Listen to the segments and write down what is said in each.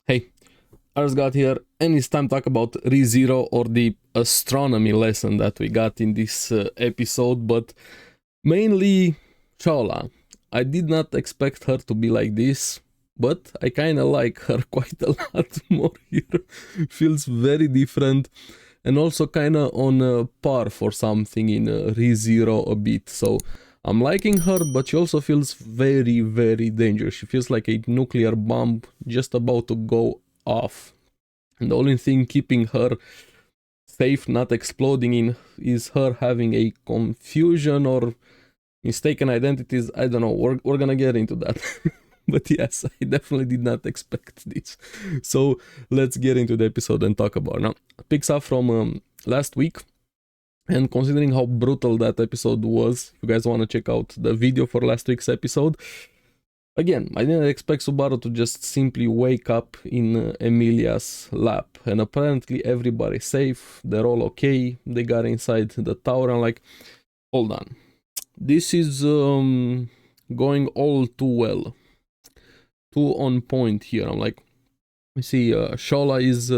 Hey, Arsgot here, and it's time to talk about rezero or the astronomy lesson that we got in this episode, but mainly Shaula. I did not expect her to be like this, but I kinda like her quite a lot more here. Feels very different, and also kinda on par for something in rezero a bit, so I'm liking her, but she also feels very, very dangerous. She feels like a nuclear bomb just about to go off. And the only thing keeping her safe, not exploding in, is her having a confusion or mistaken identities. I don't know. We're gonna get into that. But yes, I definitely did not expect this. So let's get into the episode and talk about it. Now, picks up from last week. And considering how brutal that episode was, if you guys want to check out the video for last week's episode, again, I didn't expect Subaru to just simply wake up in Emilia's lap. And apparently everybody's safe, they're all okay, they got inside the tower. And like, hold on. This is going all too well. Too on point here. I'm like, we see Shaula is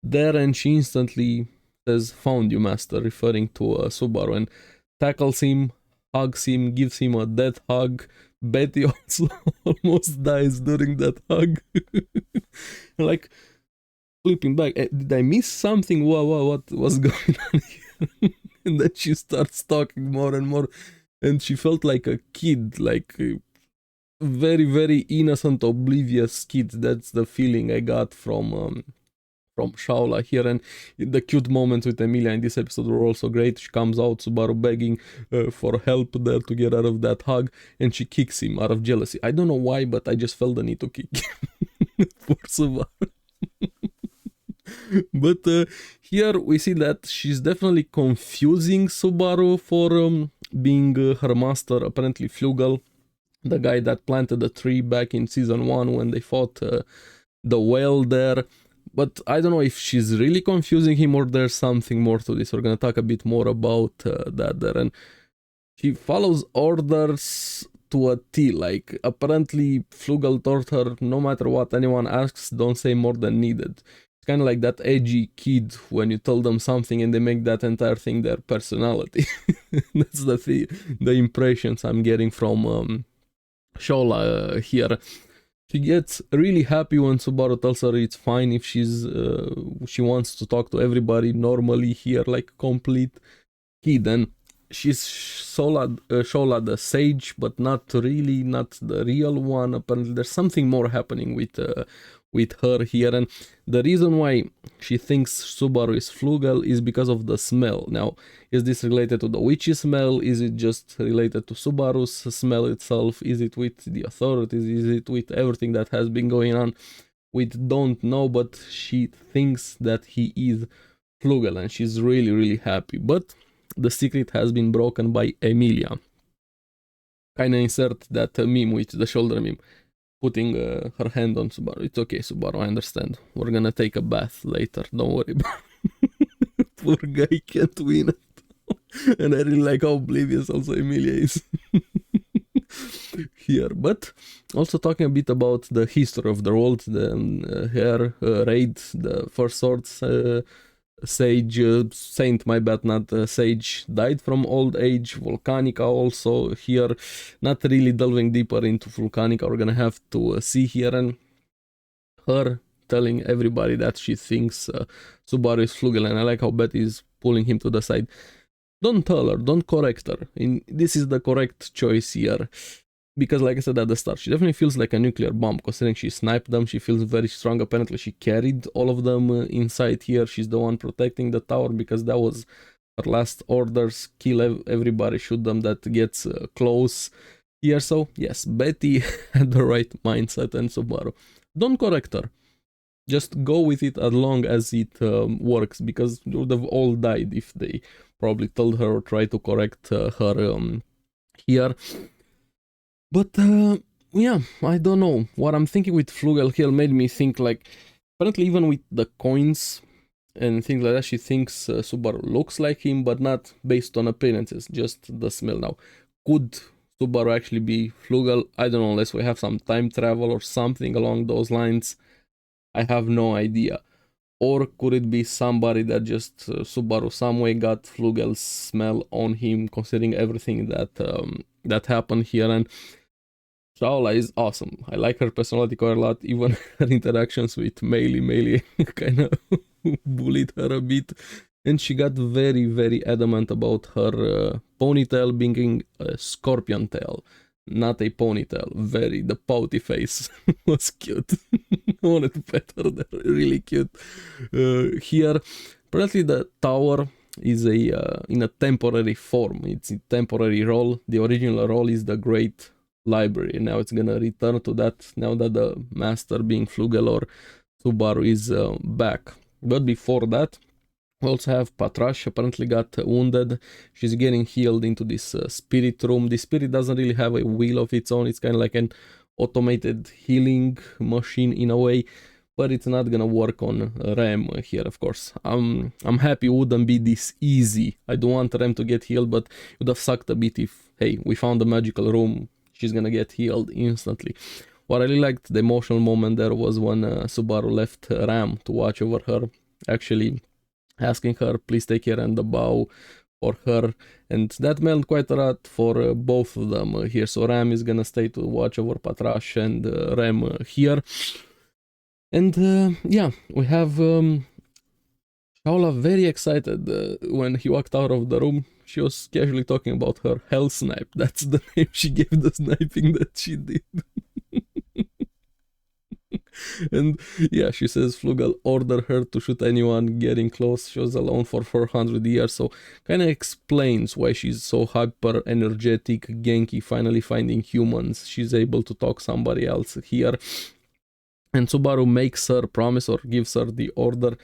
there and she instantly says, "Found you, master," referring to Subaru, and tackles him, hugs him, gives him a death hug. Betty also almost dies during that hug. Like, flipping back, did I miss something? What was going on here? And then she starts talking more and more, and she felt like a kid, like a very, very innocent, oblivious kid. That's the feeling I got from Shaula here, and the cute moments with Emilia in this episode were also great. She comes out, Subaru begging for help there to get out of that hug, and she kicks him out of jealousy. I don't know why, but I just felt the need to kick him. Poor Subaru. But here we see that she's definitely confusing Subaru for being her master, apparently Flugel, the guy that planted the tree back in season 1 when they fought the whale there. But I don't know if she's really confusing him or there's something more to this. We're gonna talk a bit more about that there. And she follows orders to a T. Like, apparently Flugel told her, no matter what anyone asks, don't say more than needed. It's kind of like that edgy kid when you tell them something and they make that entire thing their personality. That's the impressions I'm getting from Shaula here. She gets really happy when Subaru tells her it's fine if she wants to talk to everybody normally here, like complete kid. And she's Shola the sage, but not really, not the real one. Apparently, there's something more happening with her here, and the reason why she thinks Subaru is Flugel is because of the smell. Now, is this related to the witchy smell? Is it just related to Subaru's smell itself? Is it with the authorities? Is it with everything that has been going on? We don't know, but she thinks that he is Flugel, and she's really, really happy. But the secret has been broken by Emilia. Kinda insert that meme with the shoulder meme, putting her hand on Subaru. It's okay, Subaru, I understand. We're gonna take a bath later, don't worry about it. Poor guy can't win it. And I really like how oblivious also Emilia is. Here, but also talking a bit about the history of the world, the her raid, the first swords sage, saint, my bad, not sage, died from old age. Volcanica also here, not really delving deeper into Volcanica. We're gonna have to see here, and her telling everybody that she thinks Subaru is Flugel, and I like how Betty is pulling him to the side. Don't tell her, don't correct her. This is the correct choice here. Because like I said at the start, she definitely feels like a nuclear bomb, considering she sniped them. She feels very strong. Apparently she carried all of them inside here. She's the one protecting the tower because that was her last orders. Kill everybody, shoot them that gets close here. So yes, Betty had the right mindset, and Subaru, don't correct her. Just go with it as long as it works, because they would have all died if they probably told her or tried to correct her here. But yeah, I don't know. What I'm thinking with Flugel here made me think, like, apparently even with the coins and things like that, she thinks Subaru looks like him, but not based on appearances, just the smell. Now, could Subaru actually be Flugel? I don't know, unless we have some time travel or something along those lines. I have no idea. Or could it be somebody that just Subaru some way got Flugel's smell on him, considering everything that happened here? And Shaula is awesome. I like her personality quite a lot. Even her interactions with Meili kind of bullied her a bit. And she got very, very adamant about her ponytail being a scorpion tail, not a ponytail. The pouty face was cute. I wanted to pet her. They're really cute. Here, apparently the tower is in a temporary form. It's a temporary role. The original role is the Great Library. Now it's gonna return to that now that the master, being Flugel or Subaru, is back. But before that, we also have Patrash, apparently got wounded. She's getting healed into this spirit room. The spirit doesn't really have a will of its own. It's kind of like an automated healing machine in a way, but it's not gonna work on Rem here, of course. I'm happy it wouldn't be this easy. I don't want Rem to get healed, but it would have sucked a bit if, hey, we found a magical room, she's gonna get healed instantly. What I really liked, the emotional moment there, was when Subaru left Ram to watch over her, actually asking her, please take care and the bow for her, and that meant quite a lot for both of them here. So Ram is gonna stay to watch over Patrash and Rem here. And yeah, we have Shaula very excited when he walked out of the room. She was casually talking about her hell snipe. That's the name she gave the sniping that she did. And yeah, she says Flugel ordered her to shoot anyone getting close. She was alone for 400 years, so kind of explains why she's so hyper energetic, Genki, finally finding humans. She's able to talk somebody else here. And Subaru makes her promise or gives her the order,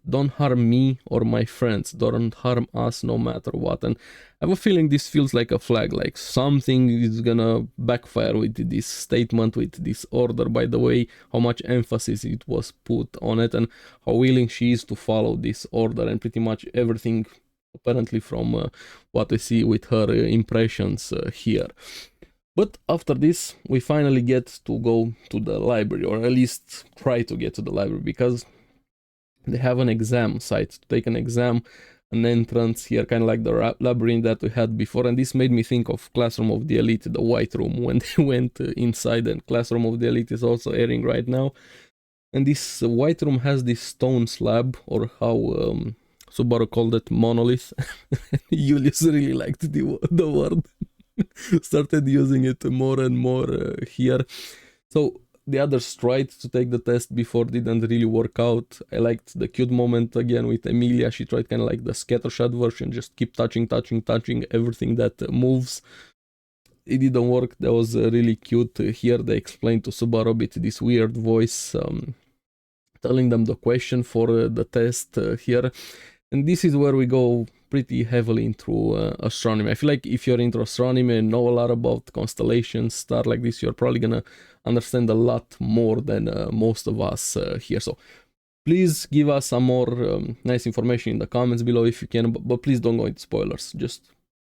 don't harm me or my friends, don't harm us no matter what. And I have a feeling this feels like a flag, like something is gonna backfire with this statement, with this order. By the way, how much emphasis it was put on it and how willing she is to follow this order, and pretty much everything apparently from what we see with her impressions here. But after this, we finally get to go to the library, or at least try to get to the library, because they have an exam site to take an exam, an entrance here, kind of like the labyrinth that we had before. And this made me think of Classroom of the Elite, the white room, when they went inside, and Classroom of the Elite is also airing right now. And this white room has this stone slab, or how Subaru called it, monolith. Julius really liked the word. Started using it more and more here. So the others tried to take the test before, didn't really work out. I liked the cute moment again with Emilia. She tried kind of like the scattershot version, just keep touching everything that moves. It didn't work. That was really cute. Here they explained to Subaru a bit this weird voice telling them the question for the test here. And this is where we go pretty heavily into astronomy. I feel like if you're into astronomy and know a lot about constellations, stuff like this, you're probably gonna understand a lot more than most of us here. So please give us some more nice information in the comments below if you can, but please don't go into spoilers. Just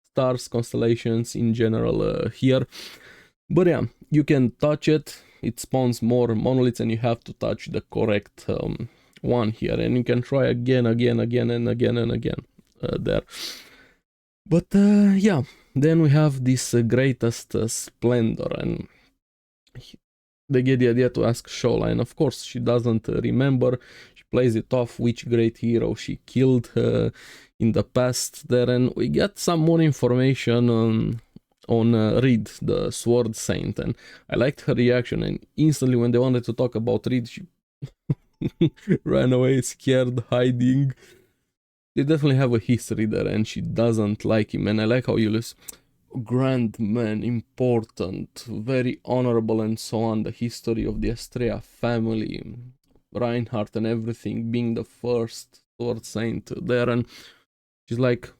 stars, constellations in general here. But yeah, you can touch it. It spawns more monoliths, and you have to touch the correct one here, and you can try again there. But yeah, then we have this greatest splendor, and they get the idea to ask Shaula, and of course she doesn't remember. She plays it off which great hero she killed in the past there, and we get some more information on Reed, the Sword Saint, and I liked her reaction. And instantly when they wanted to talk about Reed, she ran away, scared, hiding. They definitely have a history there, and she doesn't like him. And I like how Julius, grand man, important, very honorable, and so on. The history of the Astrea family, Reinhardt and everything, being the first Sword Saint there, and she's like,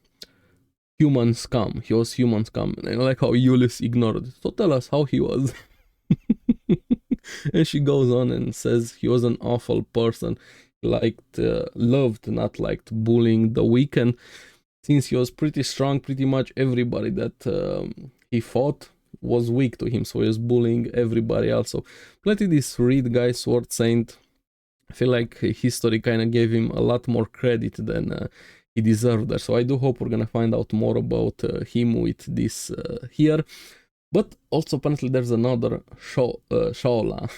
human scum. He was human scum. And I like how Julius ignored it. So tell us how he was. And she goes on and says he was an awful person. Liked, loved, not liked bullying the weak. And since he was pretty strong, pretty much everybody that he fought was weak to him. So he was bullying everybody else. So plenty this Reed guy, Sword Saint, I feel like history kind of gave him a lot more credit than he deserved there. So I do hope we're gonna find out more about him with this here. But also apparently there's another Shaula,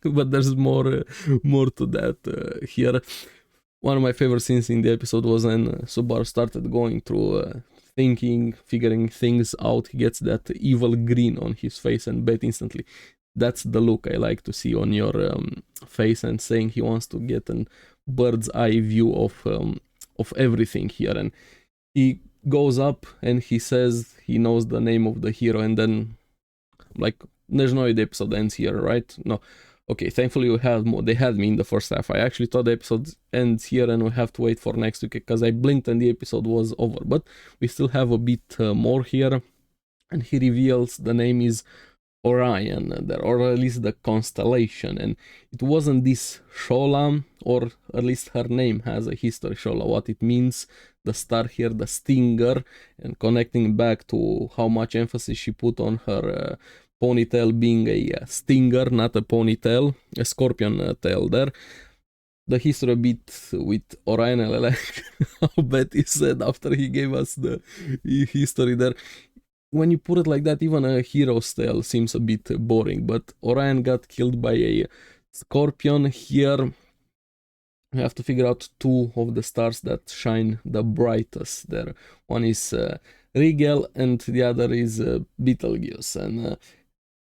but there's more to that here. One of my favorite scenes in the episode was when Subaru started going through thinking, figuring things out. He gets that evil grin on his face and bet instantly. That's the look I like to see on your face, and saying he wants to get a bird's eye view of everything here. And he goes up and he says he knows the name of the hero, and then like there's no way the episode ends here, right? No. Okay, thankfully they had me in the first half. I actually thought the episode ends here and we have to wait for next week because I blinked and the episode was over. But we still have a bit more here, and he reveals the name is Orion there, or at least the constellation, and it wasn't this Shaula, or at least her name has a history. Shaula, what it means, the star here, the stinger, and connecting back to how much emphasis she put on her ponytail being a stinger, not a ponytail, a scorpion tail there. The history a bit with Orion, I like how Betty said after he gave us the history there. When you put it like that, even a hero's tale seems a bit boring, but Orion got killed by a scorpion. Here we have to figure out two of the stars that shine the brightest there. One is Rigel and the other is Betelgeuse, and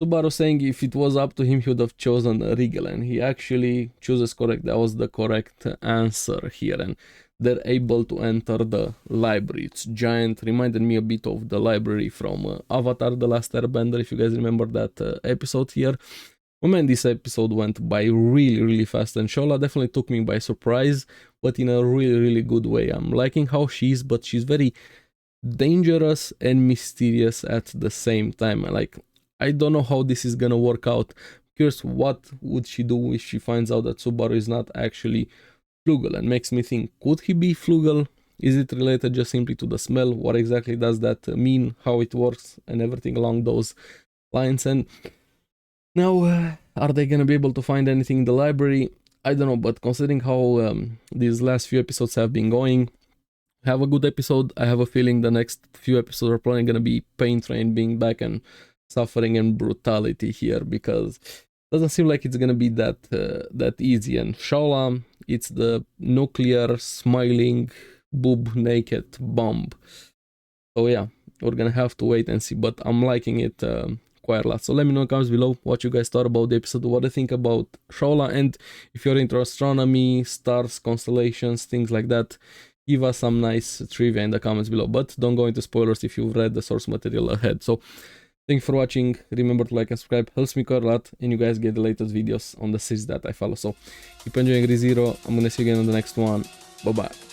Subaru saying if it was up to him, he would have chosen Rigel, and he actually chooses correct. That was the correct answer here, and they're able to enter the library. It's giant, reminded me a bit of the library from Avatar: The Last Airbender, if you guys remember that episode here. Oh man, this episode went by really fast, and Shaula definitely took me by surprise, but in a really good way. I'm liking how she is, but she's very dangerous and mysterious at the same time. Like, I don't know how this is gonna work out. I'm curious, what would she do if she finds out that Subaru is not actually Flugel, and makes me think, could he be Flugel? Is it related just simply to the smell? What exactly does that mean? How it works and everything along those lines? And now, are they gonna be able to find anything in the library? I don't know, but considering how these last few episodes have been going, have a good episode. I have a feeling the next few episodes are probably gonna be Pain Train being back and suffering and brutality here, because it doesn't seem like it's gonna be that easy. And Shaula, it's the nuclear smiling boob naked bomb. So yeah, we're gonna have to wait and see, but I'm liking it quite a lot. So let me know in the comments below what you guys thought about the episode, what you think about Shaula, and if you're into astronomy, stars, constellations, things like that, give us some nice trivia in the comments below. But don't go into spoilers if you've read the source material ahead. So thank you for watching. Remember to like and subscribe, helps me quite a lot, and you guys get the latest videos on the series that I follow. So keep enjoying rezero. I'm gonna see you again on the next one. Bye bye.